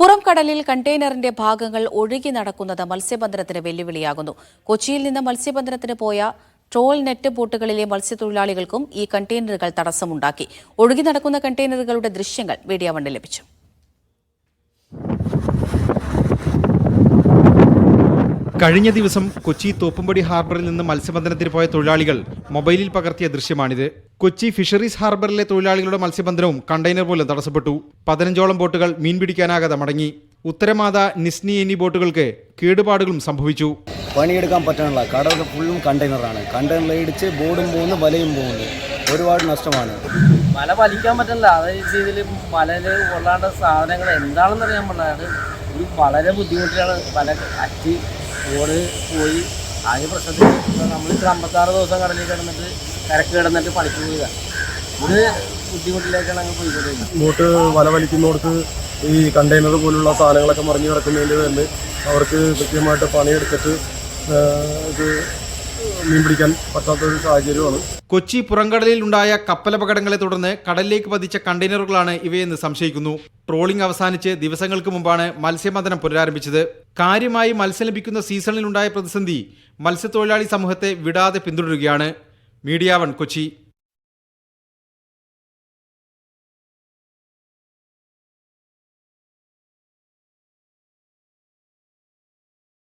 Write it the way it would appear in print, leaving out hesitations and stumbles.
പുറംകടലിൽ കണ്ടെയ്നറിന്റെ ഭാഗങ്ങൾ ഒഴുകി നടക്കുന്നത് മത്സ്യബന്ധനത്തിന് വെല്ലുവിളിയാകുന്നു. കൊച്ചിയിൽ നിന്ന് മത്സ്യബന്ധനത്തിന് പോയ ട്രോൾ നെറ്റ് ബോട്ടുകളിലെ മത്സ്യത്തൊഴിലാളികൾക്കും ഈ കണ്ടെയ്നറുകൾ തടസ്സമുണ്ടാക്കി. ഒഴുകി നടക്കുന്ന കണ്ടെയ്നറുകളുടെ ദൃശ്യങ്ങൾ മീഡിയ വണ്ണിന് ലഭിച്ചു. കഴിഞ്ഞ ദിവസം കൊച്ചി തോപ്പുംപടി ഹാർബറിൽ നിന്ന് മത്സ്യബന്ധനത്തിന് പോയ തൊഴിലാളികൾ മൊബൈലിൽ പകർത്തിയ ദൃശ്യമാണിത്. കൊച്ചി ഫിഷറീസ് ഹാർബറിലെ തൊഴിലാളികളുടെ മത്സ്യബന്ധനവും കണ്ടെയ്നർ പോലും തടസ്സപ്പെട്ടു. 15ഓളം ബോട്ടുകൾ മീൻ പിടിക്കാനാകാതെ മടങ്ങി. ഉത്തരമാത, നിസ്നി എന്നീ ബോട്ടുകൾക്ക് കേടുപാടുകളും സംഭവിച്ചു. പണിയെടുക്കാൻ പറ്റാനുള്ള കടൽ ഫുള്ളും കണ്ടെയ്നറാണ്. കണ്ടെയ്നറിൽ ഇടിച്ച് ബോർഡും പോകുന്നു, വലയും പോകുന്നു. ഒരുപാട് നഷ്ടമാണ്. വല വലിക്കാൻ പറ്റില്ല. അതായത് ഇതിൽ വലയിൽ കൊള്ളാണ്ട സാധനങ്ങൾ എന്താണെന്ന് അറിയാൻ പാടില്ല. ഒരു വളരെ ബുദ്ധിമുട്ടിലാണ് വല അറ്റി ബോർഡ് പോയി. ആദ്യ പ്രശ്നത്തിൽ നമ്മൾ 56 ദിവസം കടലിൽ കിടന്നിട്ട് കരക്ക് കിടന്നിട്ട് പണിക്ക് പോവുക. ഒരു ബുദ്ധിമുട്ടിലേക്കാണ് അങ്ങ് പോയിക്കൊണ്ടിരിക്കുന്നത്. ബോട്ട് വല വലിക്കുന്നവർക്ക് ഈ കണ്ടെയ്നർ പോലുള്ള സാധനങ്ങളൊക്കെ മറിഞ്ഞു കിടക്കുന്നതിൻ്റെ തന്നെ അവർക്ക് കൃത്യമായിട്ട് പണിയെടുത്തിട്ട് ഇത് മീൻ പിടിക്കാൻ പറ്റാത്തൊരു സാഹചര്യമാണ്. കൊച്ചി പുറംകടലിൽ ഉണ്ടായ കപ്പലപകടങ്ങളെ തുടർന്ന് കടലിലേക്ക് പതിച്ച കണ്ടെയ്നറുകളാണ് ഇവയെന്ന് സംശയിക്കുന്നു. ട്രോളിംഗ് അവസാനിച്ച് ദിവസങ്ങൾക്ക് മുമ്പാണ് മത്സ്യബന്ധനം പുനരാരംഭിച്ചത്. കാര്യമായി മത്സ്യം ലഭിക്കുന്ന സീസണിലുണ്ടായ പ്രതിസന്ധി മത്സ്യത്തൊഴിലാളി സമൂഹത്തെ വിടാതെ പിന്തുടരുകയാണ്. Media one, Kochi.